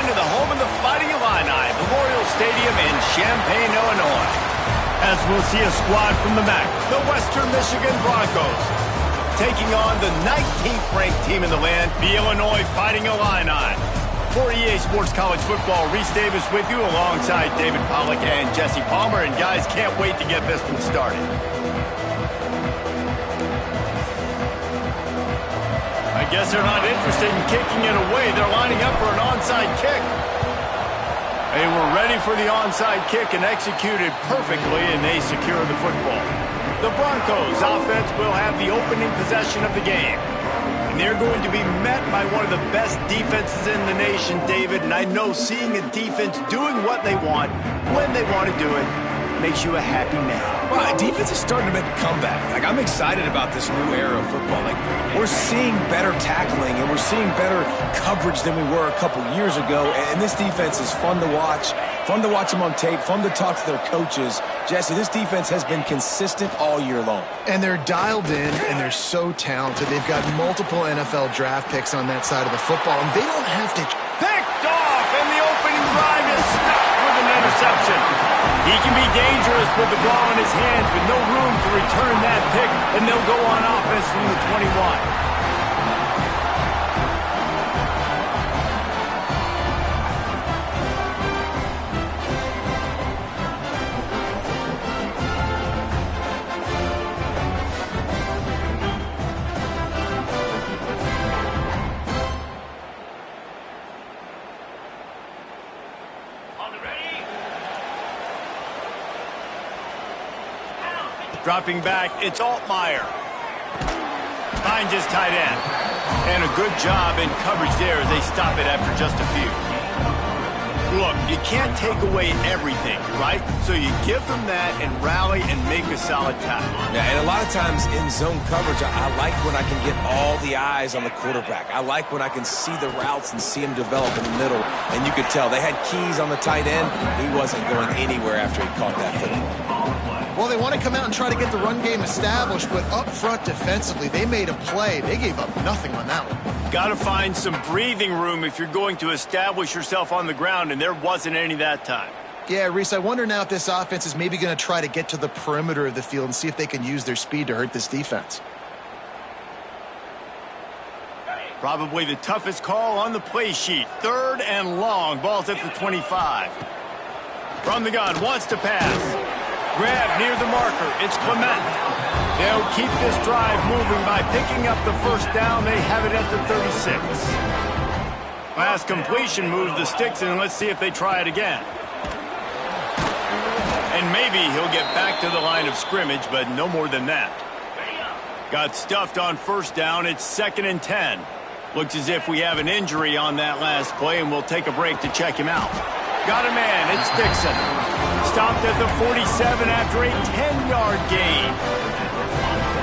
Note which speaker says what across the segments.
Speaker 1: on to the home of the Fighting Illini, Memorial Stadium in Champaign, Illinois. As we'll see a squad from the MAC, the Western Michigan Broncos, taking on the 19th ranked team in the land, the Illinois Fighting Illini. For EA Sports College Football, Reese Davis with you alongside David Pollack and Jesse Palmer. And guys, can't wait to get this one started. I guess they're not interested in kicking it away. They're lining up for an onside kick. They were ready for the onside kick and executed perfectly, and they secure the football. The Broncos offense will have the opening possession of the game. And they're going to be met by one of the best defenses in the nation, David. And I know seeing a defense doing what they want, when they want to do it, makes you a happy man.
Speaker 2: Well, defense is starting to make a comeback. Like, I'm excited about this new era of football. Like, we're seeing better tackling, and we're seeing better coverage than we were a couple years ago. And this defense is fun to watch them on tape, fun to talk to their coaches. Jesse, this defense has been consistent all year long.
Speaker 3: And they're dialed in, and they're so talented. They've got multiple NFL draft picks on that side of the football, and they don't have to...
Speaker 1: Picked off, and the opening drive is stopped with an interception. He can be dangerous with the ball in his hands, but no room to return that pick, and they'll go on offense from the 21. Dropping back, it's Altmaier. Finds his tight end. And a good job in coverage there as they stop it after just a few. Look, you can't take away everything, right? So you give them that and rally and make a solid tackle.
Speaker 2: Yeah, and a lot of times in zone coverage, I like when I can get all the eyes on the quarterback. I like when I can see the routes and see him develop in the middle. And you could tell they had keys on the tight end. He wasn't going anywhere after he caught that football.
Speaker 3: Well, they want to come out and try to get the run game established, but up front defensively, they made a play. They gave up nothing on that one.
Speaker 1: Got to find some breathing room if you're going to establish yourself on the ground, and there wasn't any that time.
Speaker 3: Yeah, Reese, I wonder now if this offense is maybe going to try to get to the perimeter of the field and see if they can use their speed to hurt this defense.
Speaker 1: Probably the toughest call on the play sheet. 3rd and long. Ball's at the 25. From the gun, wants to pass. Grab near the marker. It's Clement. They'll keep this drive moving by picking up the first down. They have it at the 36. Last completion moves the sticks, and let's see if they try it again. And maybe he'll get back to the line of scrimmage, but no more than that. Got stuffed on first down. It's 2nd and 10. Looks as if we have an injury on that last play, and we'll take a break to check him out. Got a man. It's Dixon. Stopped at the 47 after a 10-yard gain.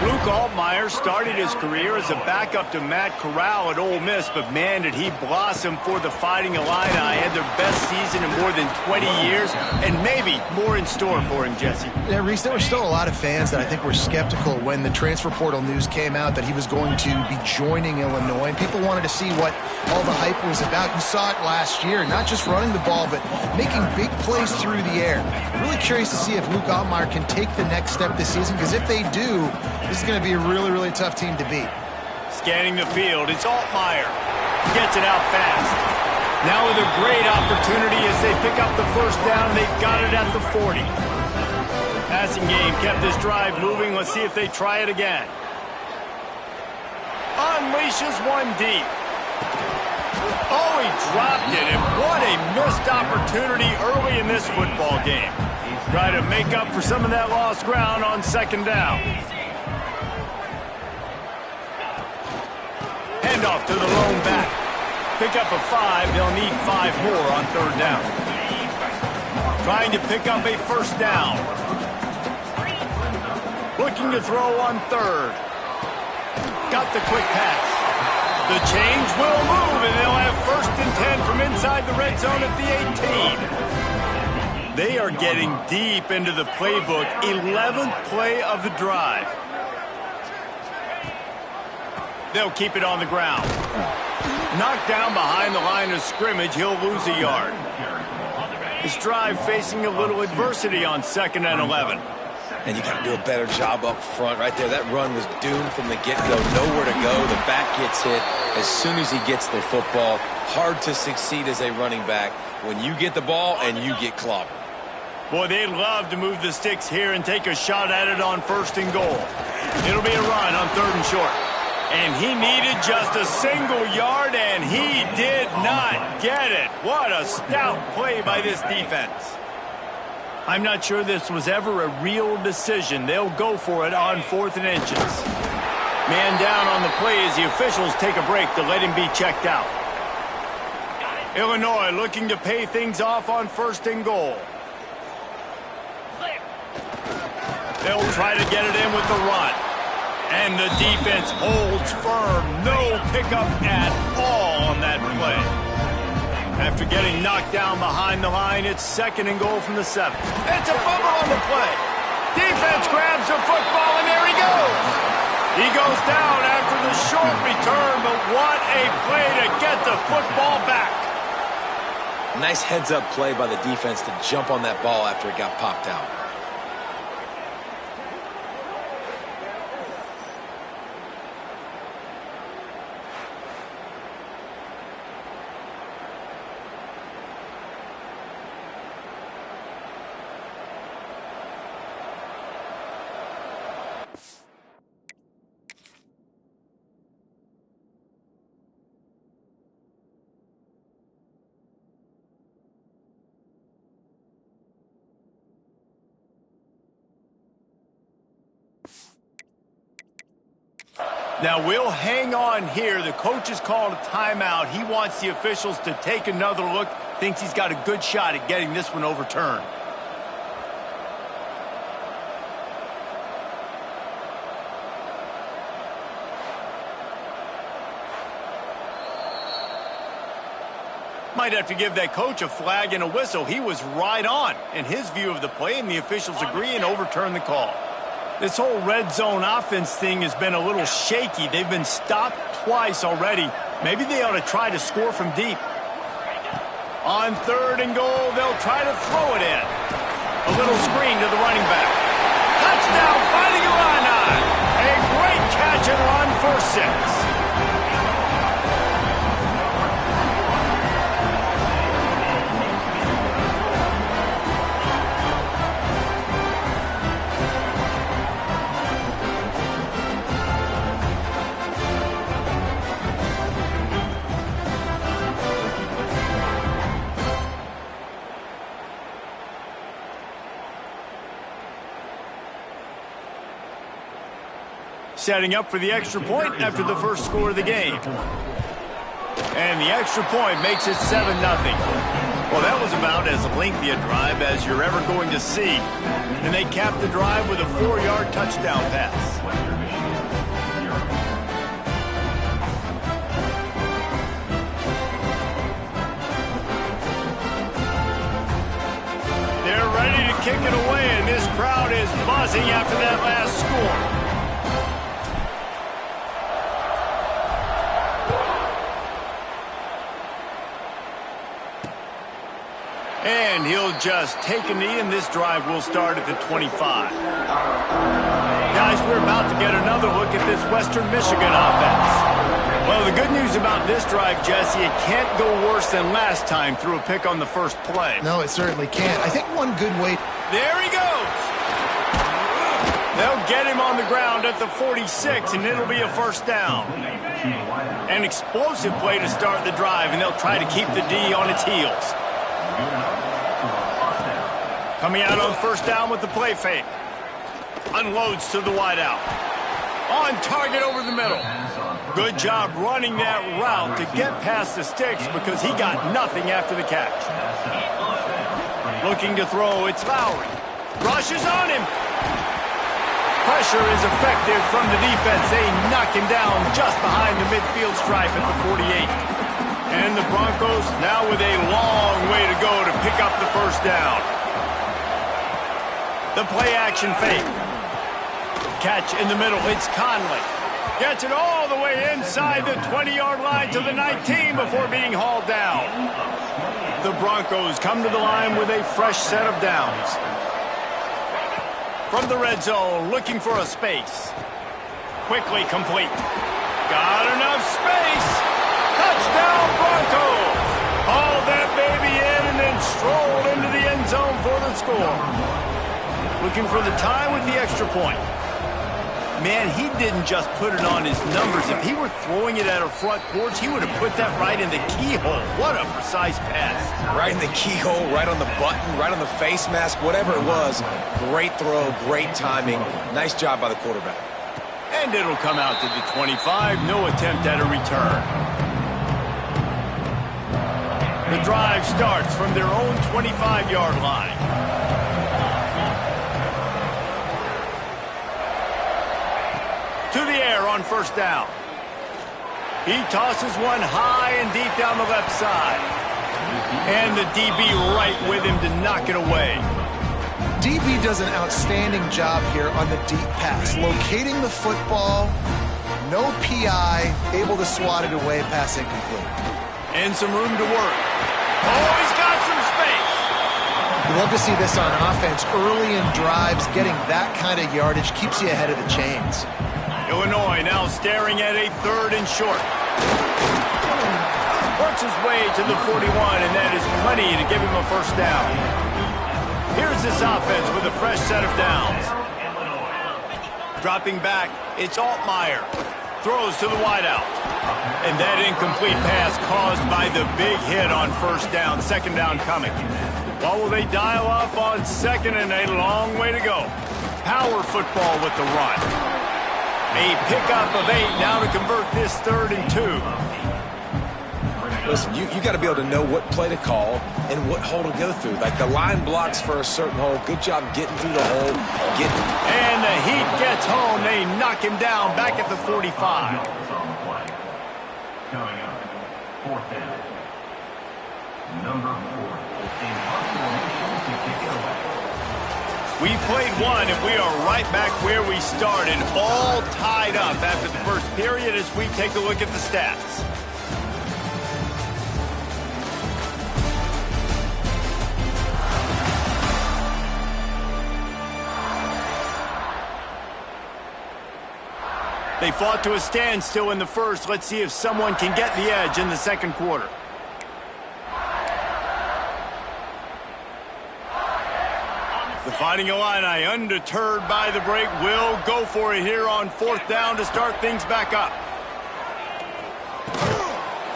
Speaker 1: Luke Altmaier started his career as a backup to Matt Corral at Ole Miss, but man, did he blossom for the Fighting Illini. Had their best season in more than 20 years, and maybe more in store for him, Jesse.
Speaker 3: Yeah, Reese, there were still a lot of fans that I think were skeptical when the transfer portal news came out that he was going to be joining Illinois. And people wanted to see what all the hype was about. You saw it last year, not just running the ball, but making big plays through the air. Really curious to see if Luke Altmaier can take the next step this season, because if they do, this is going to be a really, really tough team to beat.
Speaker 1: Scanning the field, it's Altmaier. Gets it out fast. Now with a great opportunity as they pick up the first down. They've got it at the 40. Passing game kept this drive moving. Let's see if they try it again. Unleashes one deep. Oh, he dropped it, and what a missed opportunity early in this football game. Try to make up for some of that lost ground on 2nd down. Handoff to the lone back. Pick up a 5. They'll need 5 more on 3rd down. Trying to pick up a first down. Looking to throw on 3rd. Got the quick pass. The change will move, and they'll have 1st and 10 from inside the red zone at the 18. They are getting deep into the playbook. 11th play of the drive. They'll keep it on the ground. Knocked down behind the line of scrimmage, he'll lose a yard. This drive facing a little adversity on 2nd and 11.
Speaker 2: And you got to do a better job up front right there. That run was doomed from the get-go. Nowhere to go. The back gets hit as soon as he gets the football. Hard to succeed as a running back when you get the ball and you get clobbered.
Speaker 1: Boy, they'd love to move the sticks here and take a shot at it on 1st and goal. It'll be a run on 3rd and short. And he needed just a single yard, and he did not get it. What a stout play by this defense. I'm not sure this was ever a real decision. They'll go for it on 4th and inches. Man down on the play as the officials take a break to let him be checked out. Illinois looking to pay things off on 1st and goal. They'll try to get it in with the run. And the defense holds firm. No pickup at all on that play. After getting knocked down behind the line, it's 2nd and goal from the 7. It's a fumble on the play. Defense grabs the football, and there he goes. He goes down after the short return, but what a play to get the football back.
Speaker 2: Nice heads-up play by the defense to jump on that ball after it got popped out.
Speaker 1: Now, we'll hang on here. The coach has called a timeout. He wants the officials to take another look. Thinks he's got a good shot at getting this one overturned. Might have to give that coach a flag and a whistle. He was right on in his view of the play, and the officials agree and overturn the call. This whole red zone offense thing has been a little shaky. They've been stopped twice already. Maybe they ought to try to score from deep. On 3rd and goal, they'll try to throw it in. A little screen to the running back. Touchdown, Fighting Illini. A great catch and run for 6. Setting up for the extra point after the first score of the game. And the extra point makes it 7-0. Well, that was about as lengthy a drive as you're ever going to see. And they capped the drive with a 4-yard touchdown pass. They're ready to kick it away, and this crowd is buzzing after that last score. And he'll just take a knee, and this drive will start at the 25. Guys, we're about to get another look at this Western Michigan offense. Well, the good news about this drive, Jesse, it can't go worse than last time through a pick on the first play.
Speaker 3: No, it certainly can't. I think one good way...
Speaker 1: There he goes! They'll get him on the ground at the 46, and it'll be a 1st down. An explosive play to start the drive, and they'll try to keep the D on its heels. Coming out on 1st down with the play fake. Unloads to the wideout. On target over the middle. Good job running that route to get past the sticks because he got nothing after the catch. Looking to throw, it's Lowry. Rushes on him. Pressure is effective from the defense. They knock him down just behind the midfield stripe at the 48. And the Broncos now with a long way to go to pick up the 1st down. The play action fake. Catch in the middle. It's Conley. Gets it all the way inside the 20-yard line to the 19 before being hauled down. The Broncos come to the line with a fresh set of downs. From the red zone, looking for a space. Quickly complete. Got enough space. Touchdown Broncos. Hauled that baby in and then strolled into the end zone for the score. Looking for the tie with the extra point. Man, he didn't just put it on his numbers. If he were throwing it at a front porch, he would have put that right in the keyhole. What a precise pass.
Speaker 2: Right in the keyhole, right on the button, right on the face mask, whatever it was. Great throw, great timing. Nice job by the quarterback.
Speaker 1: And it'll come out to the 25. No attempt at a return. The drive starts from their own 25-yard line. To the air on first down. He tosses one high and deep down the left side. And the DB right with him to knock it away.
Speaker 3: DB does an outstanding job here on the deep pass. Locating the football, no PI, able to swat it away, pass incomplete.
Speaker 1: And some room to work. Oh, he's got some space.
Speaker 3: You love to see this on offense. Early in drives, getting that kind of yardage keeps you ahead of the chains.
Speaker 1: Illinois now staring at a 3rd and short. Works his way to the 41, and that is plenty to give him a first down. Here's this offense with a fresh set of downs. Dropping back, it's Altmaier. Throws to the wideout. And that incomplete pass caused by the big hit on first down. Second down coming. What will they dial up on second, and a long way to go. Power football with the run. A pickup of 8 now to convert this 3rd and 2.
Speaker 2: Listen, you got to be able to know what play to call and what hole to go through. Like the line blocks for a certain hole. Good job getting through the hole.
Speaker 1: And the Heat gets home. They knock him down back at the 45.
Speaker 4: Coming up, 4th down. Number 4.
Speaker 1: We played one, and we are right back where we started, all tied up after the first period as we take a look at the stats. They fought to a standstill in the first. Let's see if someone can get the edge in the second quarter. The Fighting Illini, undeterred by the break, will go for it here on 4th down to start things back up.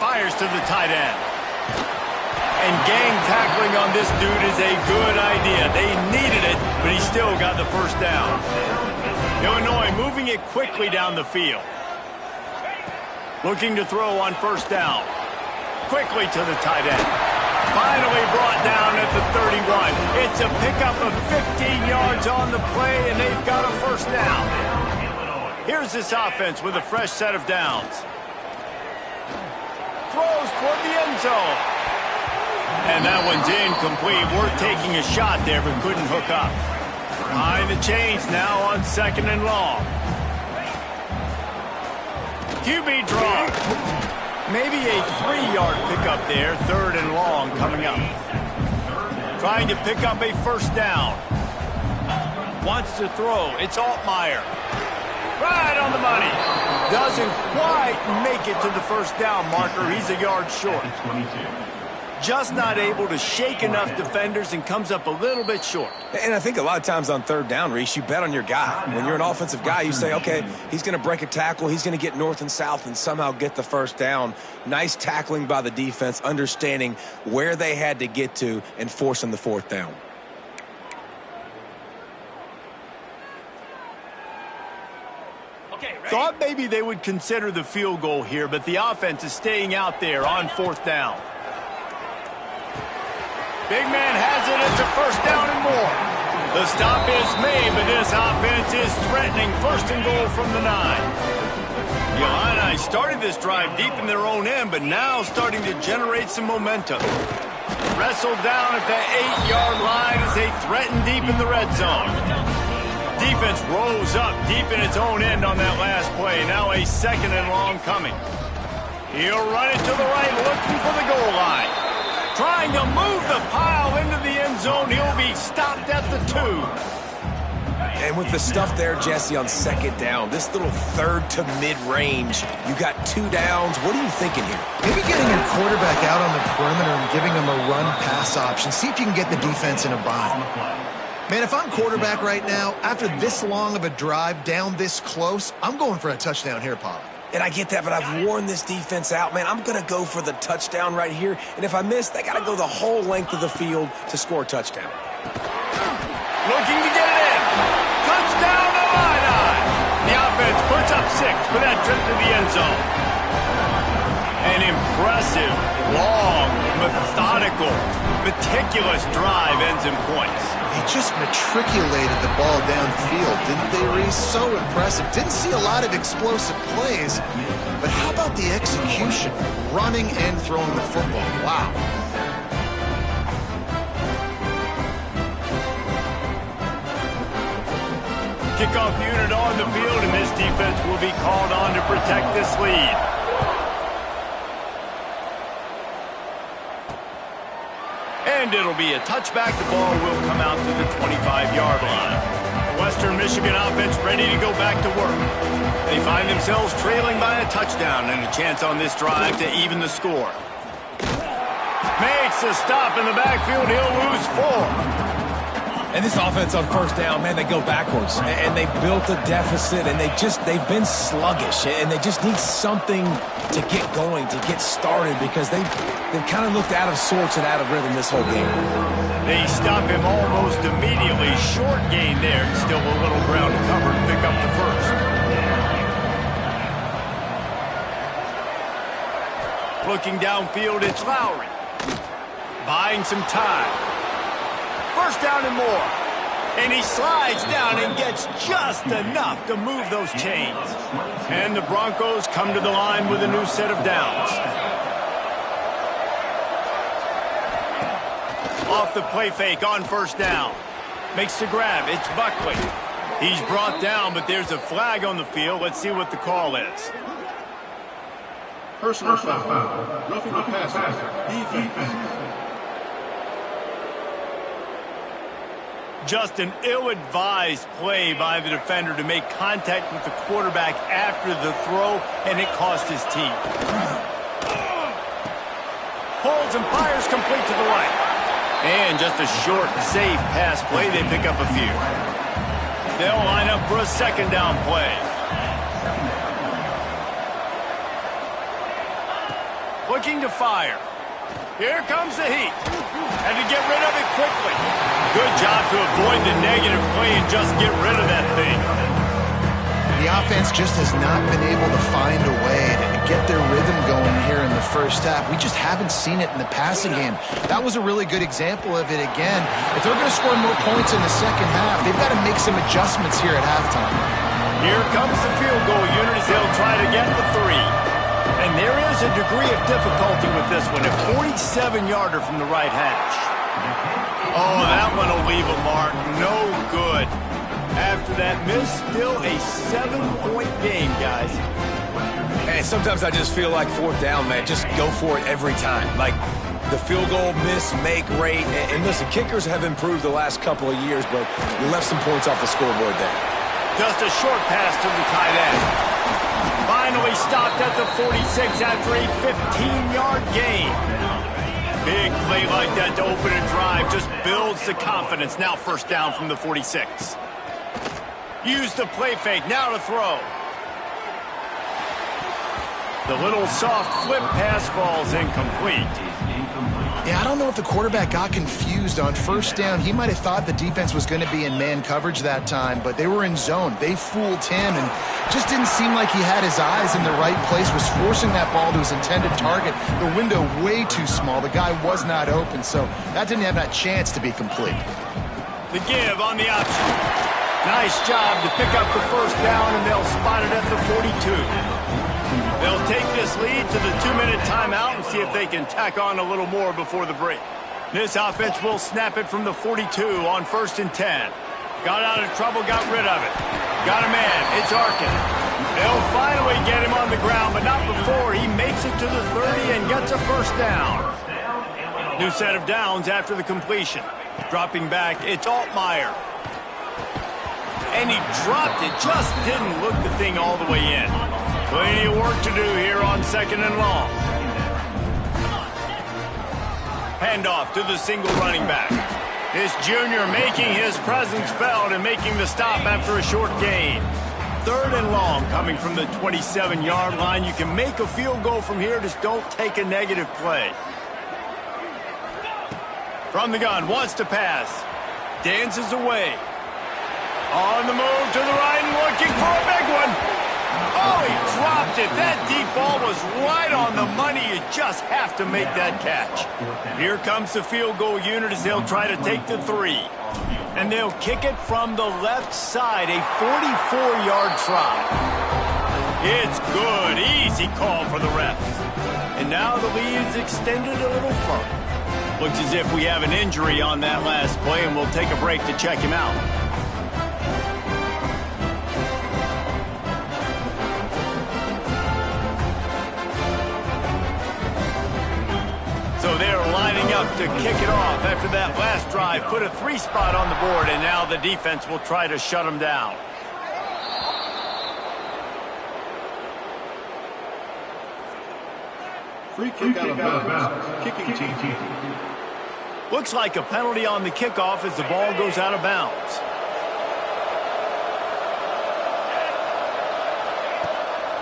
Speaker 1: Fires to the tight end. And gang tackling on this dude is a good idea. They needed it, but he still got the first down. Illinois moving it quickly down the field. Looking to throw on first down. Quickly to the tight end. Finally brought down at the 31. It's a pickup of 15 yards on the play, and they've got a first down. Here's this offense with a fresh set of downs. Throws toward the end zone. And that one's incomplete. We're taking a shot there, but couldn't hook up. Behind the chains now on 2nd and long. QB draw. Maybe a 3-yard pickup there. 3rd and long coming up. Trying to pick up a first down. Wants to throw. It's Altmaier. Right on the money. Doesn't quite make it to the first down marker. He's a yard short. Just not able to shake enough defenders and comes up a little bit short.
Speaker 2: And I think a lot of times on 3rd down, Reese, you bet on your guy. When you're an offensive guy, you say, okay, he's going to break a tackle. He's going to get north and south and somehow get the first down. Nice tackling by the defense, understanding where they had to get to and forcing the 4th down.
Speaker 1: Thought maybe they would consider the field goal here, but the offense is staying out there on 4th down. Big man has it. It's a first down and more. The stop is made, but this offense is threatening 1st and goal from the 9. The Illini started this drive deep in their own end, but now starting to generate some momentum. Wrestled down at the 8-yard line as they threaten deep in the red zone. defense rose up deep in its own end on that last play. Now a second and long coming. He'll run it to the right, looking for the goal line. Trying to move the pile into the end zone. He'll be stopped at the 2.
Speaker 2: And with the stuff there, Jesse, on second down, this little third to mid-range, you got 2 downs. What are you thinking here?
Speaker 3: Maybe getting your quarterback out on the perimeter and giving him a run-pass option. See if you can get the defense in a bind. Man, if I'm quarterback right now, after this long of a drive down this close, I'm going for a touchdown here, Pollard.
Speaker 2: And I get that, but I've worn this defense out, man. I'm going to go for the touchdown right here. And if I miss, they got to go the whole length of the field to score a touchdown.
Speaker 1: Looking to get it in. Touchdown to Illini. The offense puts up 6 for that trip to the end zone. An impressive, long, methodical, meticulous drive ends in points.
Speaker 3: They just matriculated the ball downfield, didn't they, Reese? So impressive. Didn't see a lot of explosive plays, but how about the execution? Running and throwing the football. Wow.
Speaker 1: Kickoff unit on the field, and this defense will be called on to protect this lead. And it'll be a touchback. The ball will come out to the 25-yard line. The Western Michigan offense ready to go back to work. They find themselves trailing by a touchdown and a chance on this drive to even the score. Makes a stop in the backfield. He'll lose 4.
Speaker 2: And this offense on first down, man, they go backwards. And they built a deficit, and they've been sluggish. And they just need something to get going, to get started, because they've kind of looked out of sorts and out of rhythm this whole game.
Speaker 1: They stop him almost immediately. Short gain there. Still a little ground to cover to pick up the first. Looking downfield, it's Lowry. Buying some time. First down and more. And he slides down and gets just enough to move those chains. And the Broncos come to the line with a new set of downs. Off the play fake on first down. Makes the grab. It's Buckley. He's brought down, but there's a flag on the field. Let's see what the call is.
Speaker 4: Personal foul. Roughing the passer. Defense.
Speaker 1: Just an ill-advised play by the defender to make contact with the quarterback after the throw, and it cost his team. Holds and fires complete to the right. And just a short, safe pass play. They pick up a few. They'll line up for a second down play. Looking to fire. Here comes the heat. Had to get rid of it quickly. Good job to avoid the negative play and just get rid of that thing.
Speaker 3: The offense just has not been able to find a way to get their rhythm going here in the first half. We just haven't seen it in the passing game. That was a really good example of it again. If they're going to score more points in the second half, they've got to make some adjustments here at halftime.
Speaker 1: Here comes the field goal unit as they'll try to get the 3. And there is a degree of difficulty with this one. A 47-yarder from the right hash. Oh, that one will leave a mark. No good. After that miss, still a 7-point game, guys.
Speaker 2: Hey, sometimes I just feel like fourth down, man. Just go for it every time. Like the field goal, miss, make rate. And listen, kickers have improved the last couple of years, but we left some points off the scoreboard there.
Speaker 1: Just a short pass to the tight end. Finally stopped at the 46 after a 15-yard gain. Big play like that to open a drive just builds the confidence. Now first down from the 46. Use the play fake. Now to throw. The little soft flip pass falls incomplete.
Speaker 3: Yeah, I don't know if the quarterback got confused on first down. He might have thought the defense was going to be in man coverage that time, but they were in zone. They fooled him and just didn't seem like he had his eyes in the right place, was forcing that ball to his intended target. The window way too small. The guy was not open, so that didn't have that chance to be complete.
Speaker 1: The give on the option. Nice job to pick up the first down, and they'll spot it at the 42. They'll take this lead to the 2-minute timeout and see if they can tack on a little more before the break. This offense will snap it from the 42 on 1st and 10. Got out of trouble, got rid of it. Got a man. It's Arkin. They'll finally get him on the ground, but not before he makes it to the 30 and gets a first down. New set of downs after the completion. Dropping back, it's Altmaier. And he dropped it, just didn't look the thing all the way in. Plenty of work to do here on 2nd and long. Handoff to the single running back. This junior making his presence felt and making the stop after a short gain. 3rd and long coming from the 27-yard line. You can make a field goal from here, just don't take a negative play. From the gun, wants to pass. Dances away. On the move to the right and looking for a big one. Oh, he dropped it. That deep ball was right on the money. You just have to make that catch. Here comes the field goal unit as they'll try to take the 3. And they'll kick it from the left side, a 44-yard try. It's good. Easy call for the refs. And now the lead is extended a little further. Looks as if we have an injury on that last play, and we'll take a break to check him out. So they're lining up to kick it off after that last drive. Put a 3 spot on the board, and now the defense will try to shut them down.
Speaker 5: Free kick out of bounds. Kicking team.
Speaker 1: Looks like a penalty on the kickoff as the ball goes out of bounds.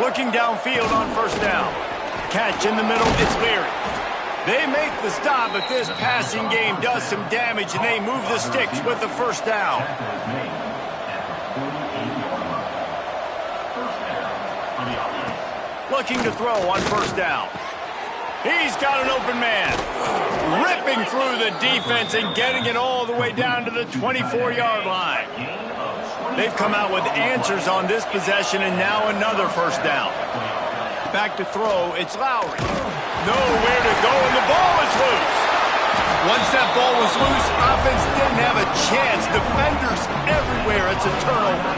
Speaker 1: Looking downfield on first down. Catch in the middle, it's Leary. They make the stop, but this passing game does some damage, and they move the sticks with the first down. Looking to throw on first down. He's got an open man. Ripping through the defense and getting it all the way down to the 24-yard line. They've come out with answers on this possession, and now another first down. Back to throw, it's Lowry. Nowhere to go, and the ball is loose. Once that ball was loose, offense didn't have a chance. Defenders everywhere, it's a turnover.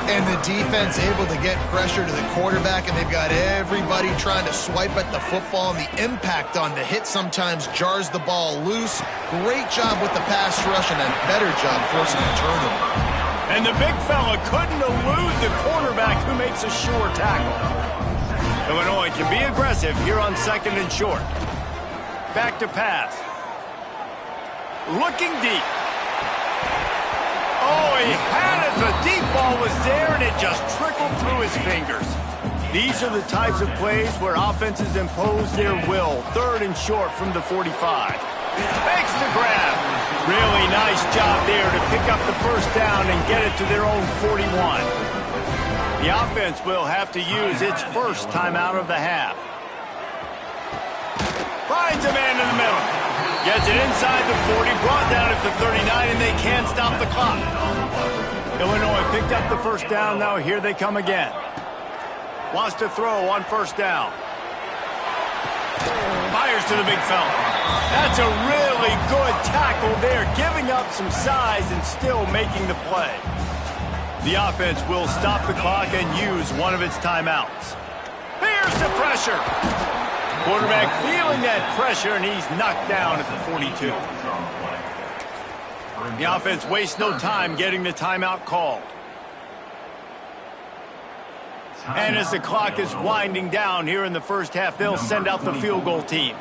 Speaker 3: And the defense able to get pressure to the quarterback, and they've got everybody trying to swipe at the football, and the impact on the hit sometimes jars the ball loose. Great job with the pass rush, and a better job forcing a turnover.
Speaker 1: And the big fella couldn't elude the quarterback who makes a sure tackle. Illinois can be aggressive here on 2nd and short. Back to pass. Looking deep. Oh, he had it. The deep ball was there, and it just trickled through his fingers. These are the types of plays where offenses impose their will. 3rd and short from the 45. Makes the grab. Really nice job there to pick up the first down and get it to their own 41. The offense will have to use its first timeout of the half. Finds a man in the middle. Gets it inside the 40, brought down at the 39, and they can't stop the clock. Illinois picked up the first down. Now here they come again. Wants to throw on first down. Fires to the big fella. That's a really good tackle there, giving up some size and still making the play. The offense will stop the clock and use one of its timeouts. Here's the pressure. Quarterback feeling that pressure, and he's knocked down at the 42. The offense wastes no time getting the timeout called. And as the clock is winding down here in the first half, they'll send out the field goal team.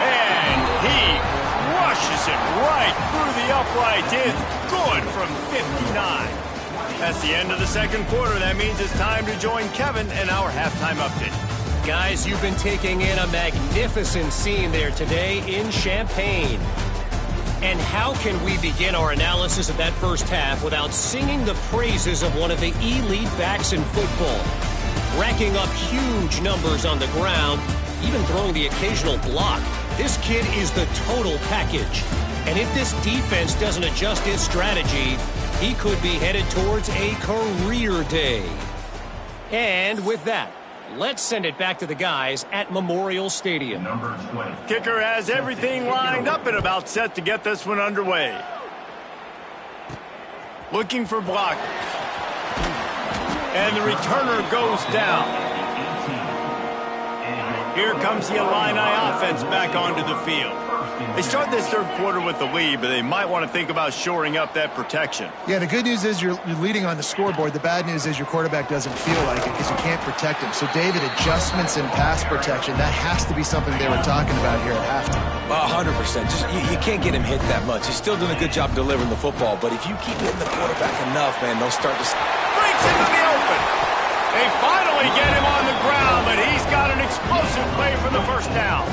Speaker 1: And he rushes it right through the uprights. It's good from 59. That's the end of the second quarter. That means it's time to join Kevin in our halftime update.
Speaker 6: Guys, you've been taking in a magnificent scene there today in Champaign. And how can we begin our analysis of that first half without singing the praises of one of the elite backs in football? Racking up huge numbers on the ground, even throwing the occasional block. This kid is the total package. And if this defense doesn't adjust its strategy, he could be headed towards a career day. And with that, Let's send it back to the guys at Memorial Stadium.
Speaker 4: Number 20.
Speaker 1: Kicker has everything lined up and about set to get this one underway. Looking for blockers. And the returner goes down. Here comes the Illini offense back onto the field. They start this third quarter with the lead, but they might want to think about shoring up that protection.
Speaker 3: Yeah, the good news is you're leading on the scoreboard. The bad news is your quarterback doesn't feel like it because you can't protect him. So, David, adjustments in pass protection, that has to be something they were talking about here at halftime.
Speaker 2: 100%. Just you can't get him hit that much. He's still doing a good job delivering the football, but if you keep hitting the quarterback enough, man, they'll start to...
Speaker 1: Breaks into the open. They finally get him on the ground, but he's got an explosive play for the first down.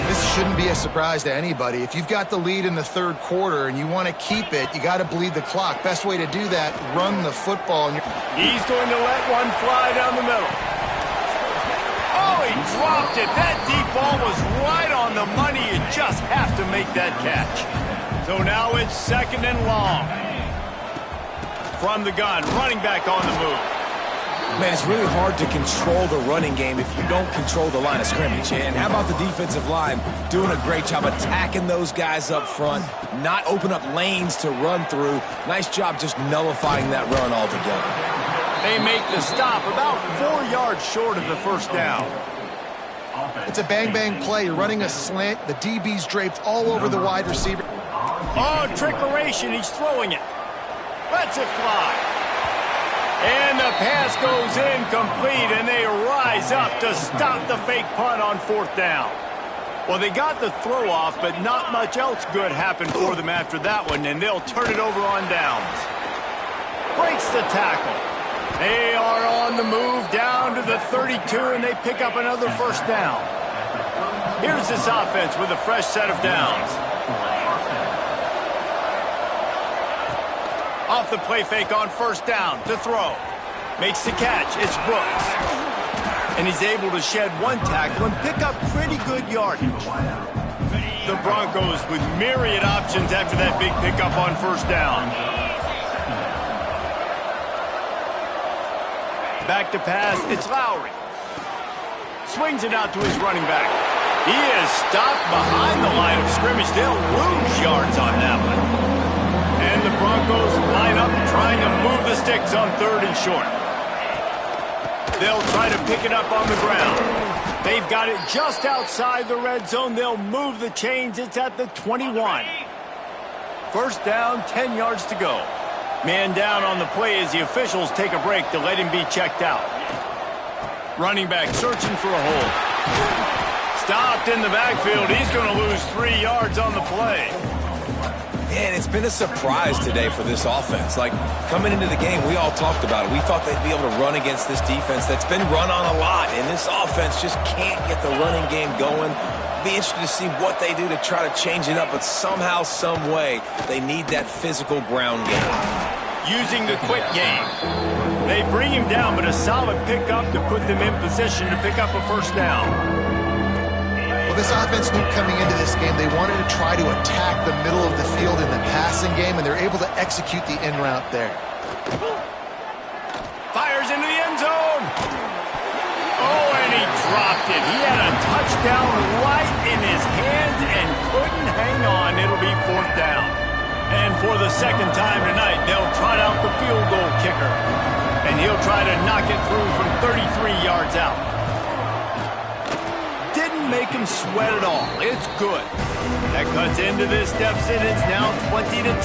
Speaker 3: This shouldn't be a surprise to anybody. If you've got the lead in the third quarter and you want to keep it, you got to bleed the clock. Best way to do that, run the football.
Speaker 1: He's going to let one fly down the middle. Oh, he dropped it. That deep ball was right on the money. You just have to make that catch. So now it's second and long. From the gun, running back on the move.
Speaker 2: Man, it's really hard to control the running game if you don't control the line of scrimmage. And how about the defensive line doing a great job attacking those guys up front, not open up lanes to run through. Nice job just nullifying that run altogether.
Speaker 1: They make the stop about 4 yards short of the first down.
Speaker 3: It's a bang-bang play. You're running a slant. The DB's draped all over the wide receiver.
Speaker 1: Oh, trickeration. He's throwing it. Lets it fly. And the pass goes incomplete, and they rise up to stop the fake punt on fourth down. Well, they got the throw off, but not much else good happened for them after that one, and they'll turn it over on downs. Breaks the tackle. They are on the move down to the 32, and they pick up another first down. Here's this offense with a fresh set of downs. Off the play fake on first down to throw. Makes the catch. It's Brooks. And he's able to shed one tackle and pick up pretty good yardage. The Broncos with myriad options after that big pickup on first down. Back to pass. It's Lowry. Swings it out to his running back. He is stopped behind the line of scrimmage. They'll lose yards on that one. And the Broncos line up trying to move the sticks on third and short. They'll try to pick it up on the ground. They've got it just outside the red zone. They'll move the chains. It's at the 21. First down, 10 yards to go. Man down on the play as the officials take a break to let him be checked out. Running back searching for a hole. Stopped in the backfield. He's going to lose 3 yards on the play.
Speaker 2: Man, it's been a surprise today for this offense. Like, coming into the game, we all talked about it. We thought they'd be able to run against this defense that's been run on a lot, and this offense just can't get the running game going. Be interested to see what they do to try to change it up, but somehow, some way, they need that physical ground game.
Speaker 1: Using the quick game. They bring him down, but a solid pickup to put them in position to pick up a first down.
Speaker 3: Well, this offense knew coming into this game they wanted to try to attack the middle of the field in the passing game, and they're able to execute the in route there.
Speaker 1: Fires into the end zone. Oh, and he dropped it. He had a touchdown right in his hands and couldn't hang on. It'll be fourth down. And for the second time tonight, they'll trot out the field goal kicker. And he'll try to knock it through from 33 yards out. Make him sweat it all. It's good. That cuts into this deficit. It's now 20-10.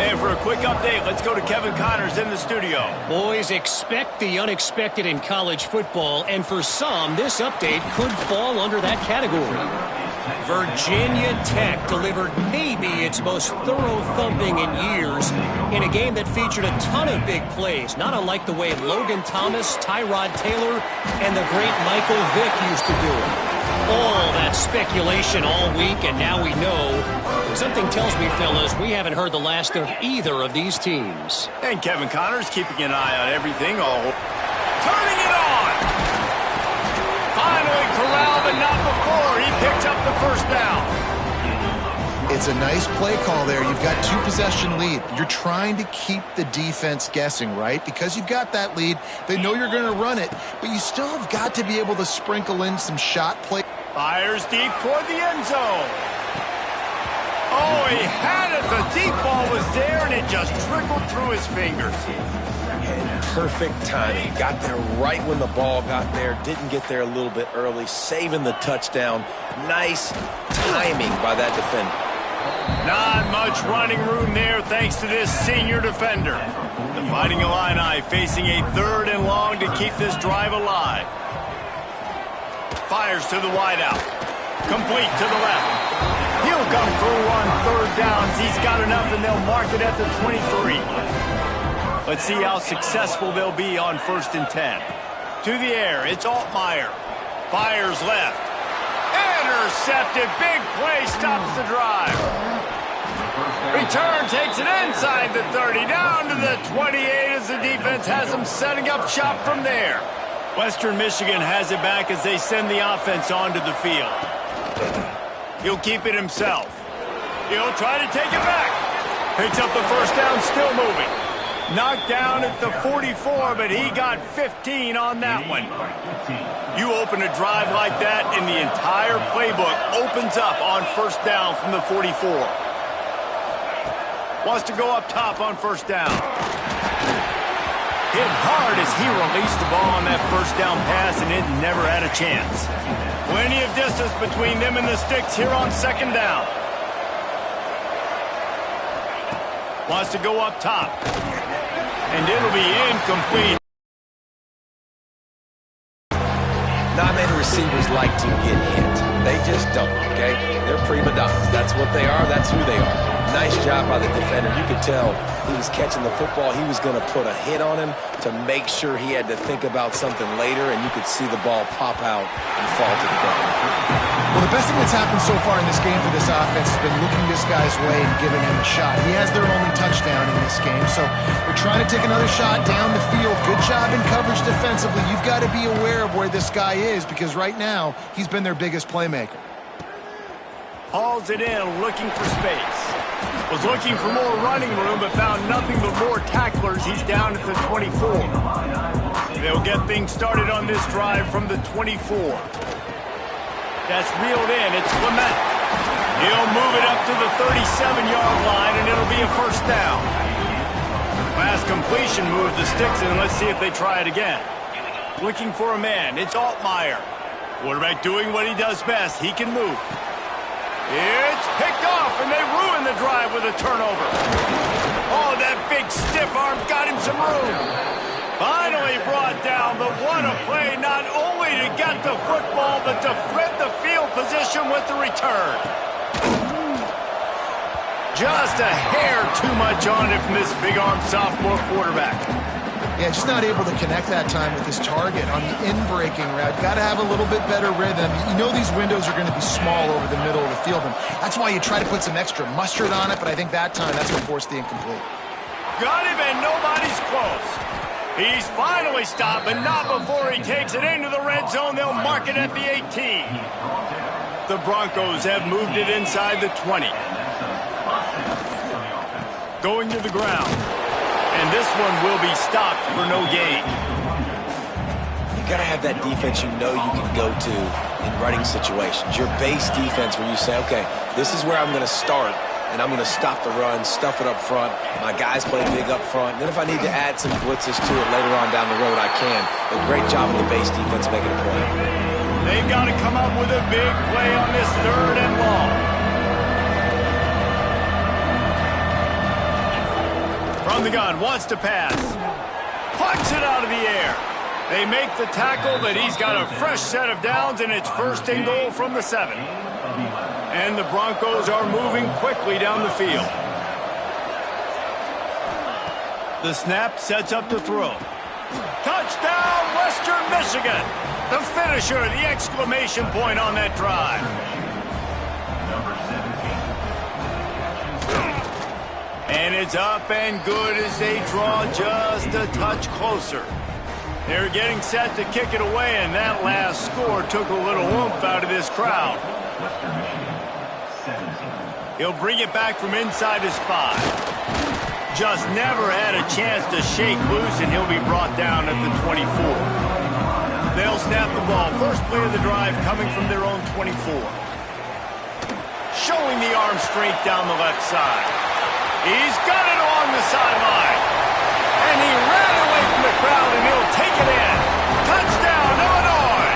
Speaker 1: And for a quick update, let's go to Kevin Connors in the studio.
Speaker 6: Boys, expect the unexpected in college football, and for some, this update could fall under that category. Virginia Tech delivered maybe its most thorough thumping in years in a game that featured a ton of big plays, not unlike the way Logan Thomas, Tyrod Taylor, and the great Michael Vick used to do it. All that speculation all week, and now we know. Something tells me, fellas, we haven't heard the last of either of these teams.
Speaker 1: And Kevin Connors keeping an eye on everything. Turning it on! Finally corralled, but not before. He picks up the first down.
Speaker 3: It's a nice play call there. You've got 2-possession lead. You're trying to keep the defense guessing, right? Because you've got that lead, they know you're going to run it, but you still have got to be able to sprinkle in some shot play.
Speaker 1: Fires deep toward the end zone. Oh, he had it. The deep ball was there, and it just trickled through his fingers.
Speaker 2: And perfect timing. Got there right when the ball got there. Didn't get there a little bit early, saving the touchdown. Nice timing by that defender.
Speaker 1: Not much running room there thanks to this senior defender. The Fighting Illini facing a 3rd and long to keep this drive alive. Fires to the wideout. Complete to the left. He'll come through on 3rd downs. He's got enough, and they'll mark it at the 23. Let's see how successful they'll be on 1st and 10. To the air, it's Altmaier. Fires left. Intercepted. Big play stops the drive. Return takes it inside the 30, down to the 28 as the defense has them setting up shop from there. Western Michigan has it back as they send the offense onto the field. He'll keep it himself. He'll try to take it back. Picks up the 1st down, still moving. Knocked down at the 44, but he got 15 on that one. You open a drive like that, and the entire playbook opens up on 1st down from the 44. Wants to go up top on 1st down. Hit hard as he released the ball on that 1st down pass, and it never had a chance. Plenty of distance between them and the sticks here on 2nd down. Wants to go up top. And it'll be incomplete.
Speaker 2: Not many receivers like to get hit. They just don't, okay? They're prima donnas. That's what they are. That's who they are. Nice job by the defender. You could tell he was catching the football. He was going to put a hit on him to make sure he had to think about something later, and you could see the ball pop out and fall to the ground.
Speaker 3: Well, the best thing that's happened so far in this game for this offense has been looking this guy's way and giving him a shot. He has their only touchdown in this game, so we're trying to take another shot down the field. Good job in coverage defensively. You've got to be aware of where this guy is because right now he's been their biggest playmaker.
Speaker 1: Hauls it in, looking for space. Was looking for more running room, but found nothing but more tacklers. He's down at the 24. They'll get things started on this drive from the 24. That's reeled in. It's Clement. He'll move it up to the 37-yard line, and it'll be a 1st down. Last completion moved the sticks, and let's see if they try it again. Looking for a man. It's Altmaier. Quarterback doing what he does best. He can move. It's picked off, and they ruin the drive with a turnover. Oh, that big stiff arm got him some room. Finally brought down, but what a play, not only to get the football, but to flip the field position with the return. Just a hair too much on it from this big-arm sophomore quarterback.
Speaker 3: Yeah, just not able to connect that time with his target on the in-breaking route. Got to have a little bit better rhythm. You know these windows are going to be small over the middle of the field, and that's why you try to put some extra mustard on it, but I think that time that's what forced the incomplete.
Speaker 1: Got him, and nobody's close. He's finally stopped, but not before he takes it into the red zone. They'll mark it at the 18. The Broncos have moved it inside the 20. Going to the ground. And this one will be stopped for no gain.
Speaker 2: You got to have that defense you know you can go to in running situations. Your base defense where you say, okay, this is where I'm going to start, and I'm going to stop the run, stuff it up front. My guys play big up front. And then if I need to add some blitzes to it later on down the road, I can. A great job of the base defense making a play.
Speaker 1: They've got to come up with a big play on this 3rd and long. From the gun, wants to pass. Punts it out of the air. They make the tackle, but he's got a fresh set of downs, and it's 1st and goal from the 7. And the Broncos are moving quickly down the field. The snap sets up the throw. Touchdown, Western Michigan. The finisher, the exclamation point on that drive. And it's up and good as they draw just a touch closer. They're getting set to kick it away, and that last score took a little oomph out of this crowd. He'll bring it back from inside his 5. Just never had a chance to shake loose, and he'll be brought down at the 24. They'll snap the ball. First play of the drive coming from their own 24. Showing the arm strength down the left side. He's got it along the sideline. And he ran away from the crowd, and he'll take it in. Touchdown, Illinois!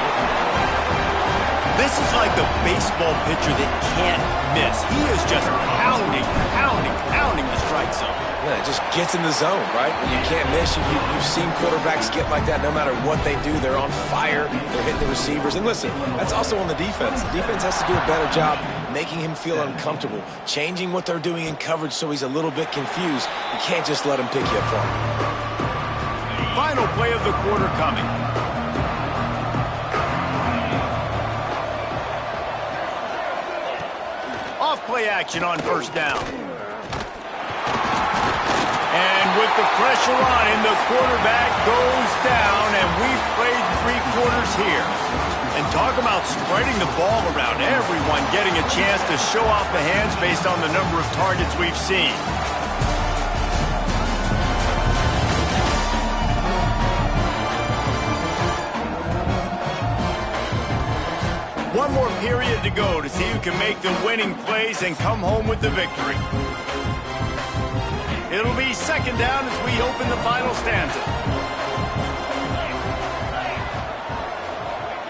Speaker 1: This is like a baseball pitcher that can't miss. He is just pounding the strike zone.
Speaker 2: Yeah, it just gets in the zone, right? When you can't miss. You've seen quarterbacks get like that no matter what they do. They're on fire. They're hitting the receivers. And listen, that's also on the defense. The defense has to do a better job making him feel uncomfortable, changing what they're doing in coverage so he's a little bit confused. You can't just let him pick you apart.
Speaker 1: Final play of the quarter coming. Off-play action on first down. And with the pressure on him, the quarterback goes down, and we've played 3 quarters here. And talk about spreading the ball around, everyone getting a chance to show off the hands based on the number of targets we've seen. One more period to go to see who can make the winning plays and come home with the victory. It'll be second down as we open the final stanza.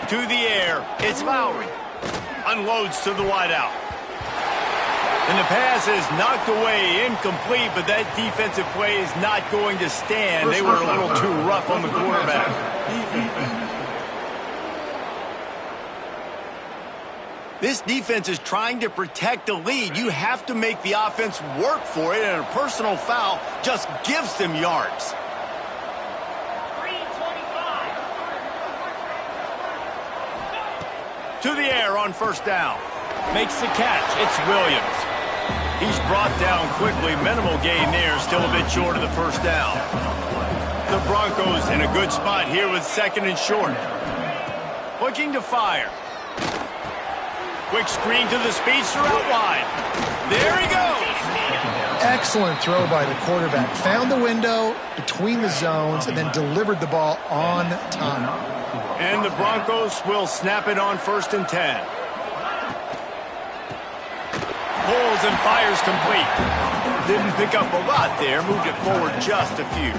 Speaker 1: To the air, it's Lowry. Unloads to the wideout. And the pass is knocked away, incomplete, but that defensive play is not going to stand. They were a little too rough on the quarterback. This defense is trying to protect the lead. You have to make the offense work for it, and a personal foul just gives them yards. To the air on first down. Makes the catch. It's Williams. He's brought down quickly. Minimal gain there. Still a bit short of the first down. The Broncos in a good spot here with second and short. Looking to fire. Quick screen to the speedster out wide. There he goes.
Speaker 3: Excellent throw by the quarterback. Found the window between the zones and then delivered the ball on time.
Speaker 1: And the Broncos will snap it on first and 10. Pulls and fires complete. Didn't pick up a lot there. Moved it forward just a few.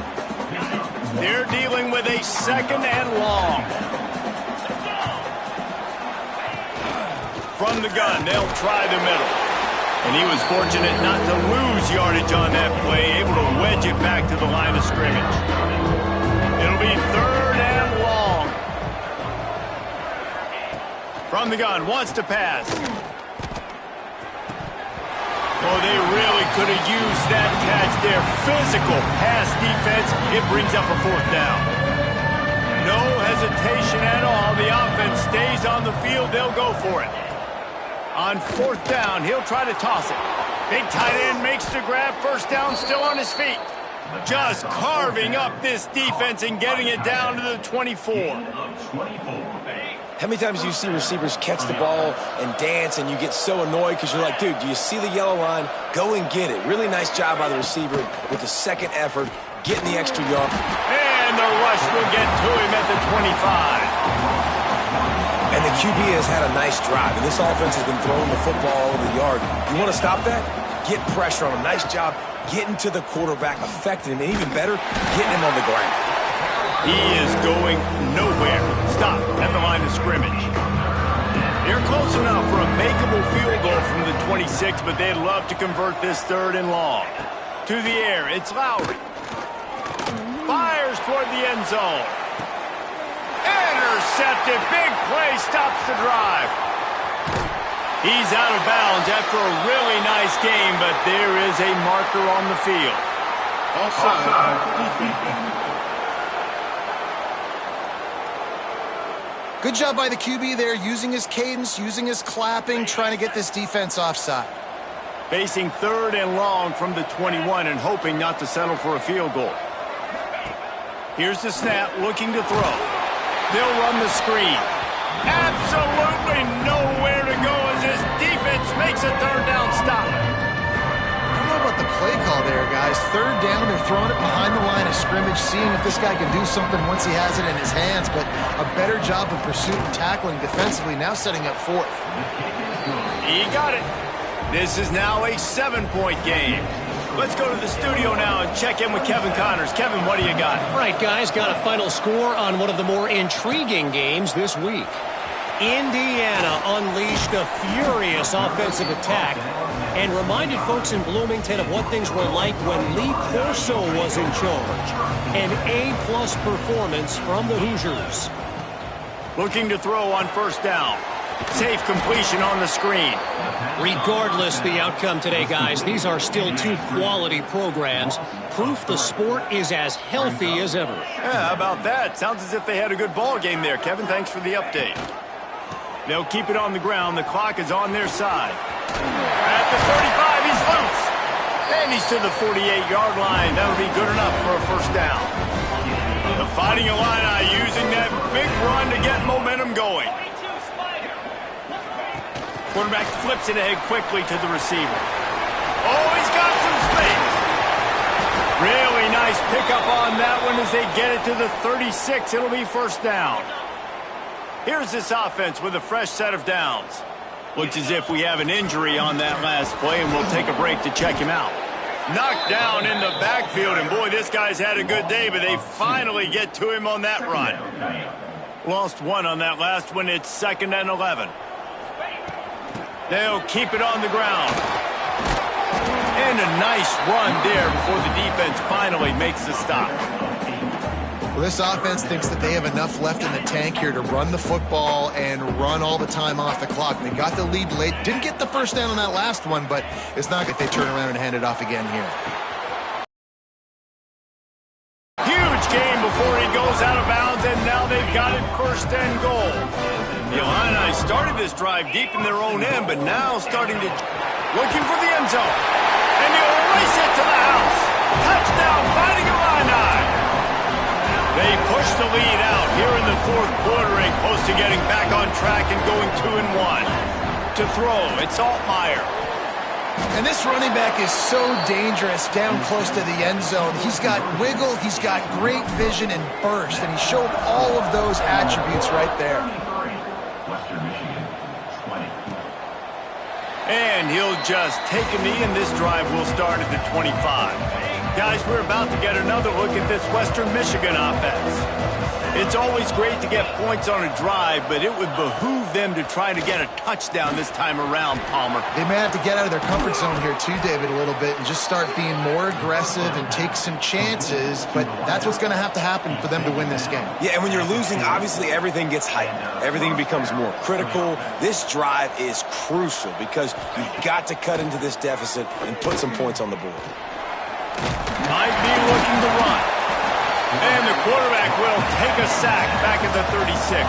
Speaker 1: They're dealing with a second and long. From the gun, they'll try the middle. And he was fortunate not to lose yardage on that play, able to wedge it back to the line of scrimmage. It'll be third and long. From the gun, wants to pass. Oh, they really could have used that catch there. Physical pass defense. It brings up a fourth down. No hesitation at all. The offense stays on the field. They'll go for it. On fourth down, he'll try to toss it. Big tight end makes the grab. First down, still on his feet. Just carving up this defense and getting it down to the 24.
Speaker 2: How many times do you see receivers catch the ball and dance and you get so annoyed because you're like, dude, do you see the yellow line? Go and get it. Really nice job by the receiver with the second effort, getting the extra yard.
Speaker 1: And the rush will get to him at the 25.
Speaker 2: And the QB has had a nice drive, and this offense has been throwing the football all over the yard. You want to stop that? Get pressure on him. Nice job getting to the quarterback, affecting him, and even better, getting him on the ground.
Speaker 1: He is going nowhere. Stop at the line of scrimmage. They're close enough for a makeable field goal from the 26, but they'd love to convert this third and long. To the air, it's Lowry. Fires toward the end zone. Intercepted. Big play stops the drive. He's out of bounds after a really nice game, but there is a marker on the field.
Speaker 5: Offside.
Speaker 3: Good job by the QB there, using his cadence, using his clapping, trying to get this defense offside.
Speaker 1: Facing third and long from the 21 and hoping not to settle for a field goal. Here's the snap, looking to throw. They'll run the screen. Absolutely nowhere to go as this defense makes a third down stop.
Speaker 3: third down. They're throwing it behind the line of scrimmage, seeing if this guy can do something once he has it in his hands. But a better job of pursuit and tackling defensively, now setting up fourth.
Speaker 1: He got it. This is now a 7-point game. Let's go to the studio now and check in with Kevin Connors. Kevin, what do you got?
Speaker 6: All right, guys, got a final score on one of the more intriguing games this week. Indiana unleashed a furious offensive attack and reminded folks in Bloomington of what things were like when Lee Corso was in charge. An A-plus performance from the Hoosiers.
Speaker 1: Looking to throw on first down. Safe completion on the screen.
Speaker 6: Regardless the outcome today, guys, these are still two quality programs. Proof the sport is as healthy as ever.
Speaker 1: Yeah, how about that? Sounds as if they had a good ball game there. Kevin, thanks for the update. They'll keep it on the ground. The clock is on their side. At the 35, he's loose. And he's to the 48-yard line. That'll be good enough for a first down. The Fighting Illini using that big run to get momentum going. Quarterback flips it ahead quickly to the receiver. Oh, he's got some space. Really nice pickup on that one as they get it to the 36. It'll be first down. Here's this offense with a fresh set of downs. Looks as if we have an injury on that last play, and we'll take a break to check him out. Knocked down in the backfield, and boy, this guy's had a good day, but they finally get to him on that run. Lost one on that last one. It's 2nd and 11. They'll keep it on the ground. And a nice run there before the defense finally makes the stop.
Speaker 3: Well, this offense thinks that they have enough left in the tank here to run the football and run all the time off the clock. They got the lead late. Didn't get the first down on that last one, but it's not if they turn around and hand it off again here.
Speaker 1: Huge game before he goes out of bounds, and now they've got it 1st and goal. The Illini started this drive deep in their own end, but now starting to looking for the end zone. And they'll race it to the house. Touchdown, Fighting Illini. They push the lead out here in the 4th quarter and close to getting back on track and going 2-1. To throw, it's Altmaier.
Speaker 3: And this running back is so dangerous down close to the end zone. He's got wiggle, he's got great vision and burst, and he showed all of those attributes right there.
Speaker 4: Western Michigan, 20.
Speaker 1: And he'll just take a knee, and this drive will start at the 25. Guys, we're about to get another look at this Western Michigan offense. It's always great to get points on a drive, but it would behoove them to try to get a touchdown this time around, Palmer.
Speaker 3: They may have to get out of their comfort zone here too, David, a little bit and just start being more aggressive and take some chances, but that's what's going to have to happen for them to win this game.
Speaker 2: Yeah, and when you're losing, obviously everything gets heightened. Everything becomes more critical. This drive is crucial because you've got to cut into this deficit and put some points on the board.
Speaker 1: Might be looking to run. And the quarterback will take a sack back at the 36.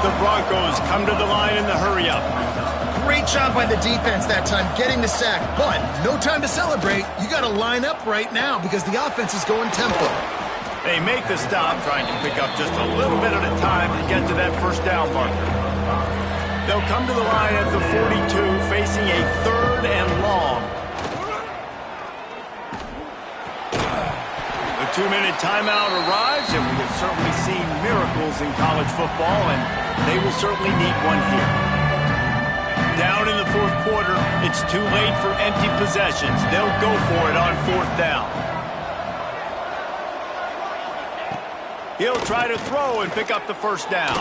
Speaker 1: The Broncos come to the line in the hurry-up.
Speaker 3: Great job by the defense that time getting the sack, but no time to celebrate. You got to line up right now because the offense is going tempo.
Speaker 1: They make the stop, trying to pick up just a little bit at a time to get to that first down marker. They'll come to the line at the 42, facing a 3rd and long. The 2-minute timeout arrives, and we have certainly seen miracles in college football, and they will certainly need one here. Down in the 4th quarter, it's too late for empty possessions. They'll go for it on 4th down. He'll try to throw and pick up the first down.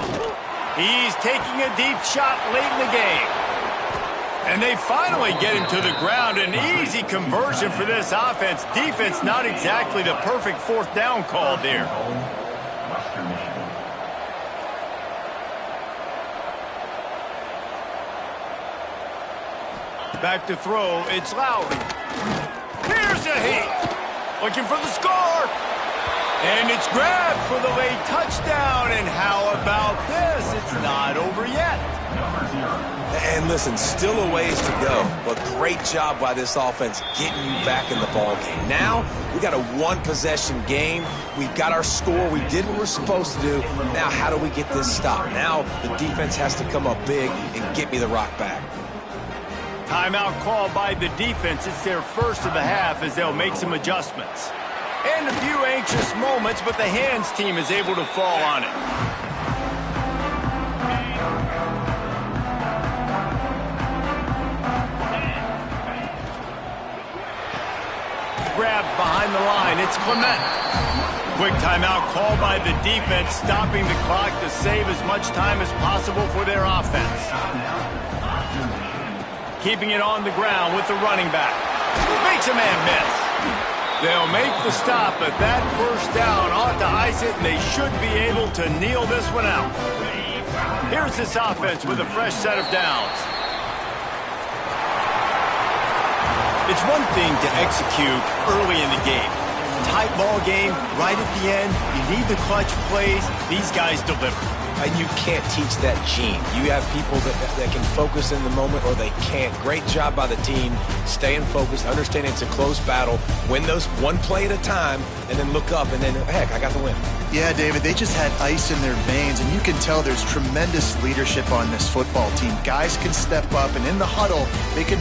Speaker 1: He's taking a deep shot late in the game. And they finally get him to the ground. An easy conversion for this offense. Defense not exactly the perfect 4th down call there.
Speaker 4: Western Michigan.
Speaker 1: Back to throw, it's Lowry. Here's a hit. Looking for the score. And it's grabbed for the late touchdown. And how about this? It's not over yet.
Speaker 2: And listen, still a ways to go, but great job by this offense getting you back in the ball game. Now, we got a 1-possession game. We've got our score. We did what we're supposed to do. Now, how do we get this stop? Now, the defense has to come up big and get me the rock back.
Speaker 1: Timeout called by the defense. It's their first of the half as they'll make some adjustments. And a few anxious moments, but the hands team is able to fall on it. Grabbed behind the line. It's Clement. Quick timeout called by the defense, stopping the clock to save as much time as possible for their offense. Keeping it on the ground with the running back. Makes a man miss. They'll make the stop, but that first down ought to ice it, and they should be able to kneel this one out. Here's this offense with a fresh set of downs. It's one thing to execute early in the game. Tight ball game, right at the end. You need the clutch plays. These guys deliver.
Speaker 2: And you can't teach that gene. You have people that can focus in the moment or they can't. Great job by the team, staying focused, understanding it's a close battle, win those one play at a time, and then look up and then, heck, I got the win.
Speaker 3: Yeah, David, they just had ice in their veins, and you can tell there's tremendous leadership on this football team. Guys can step up, and in the huddle, they can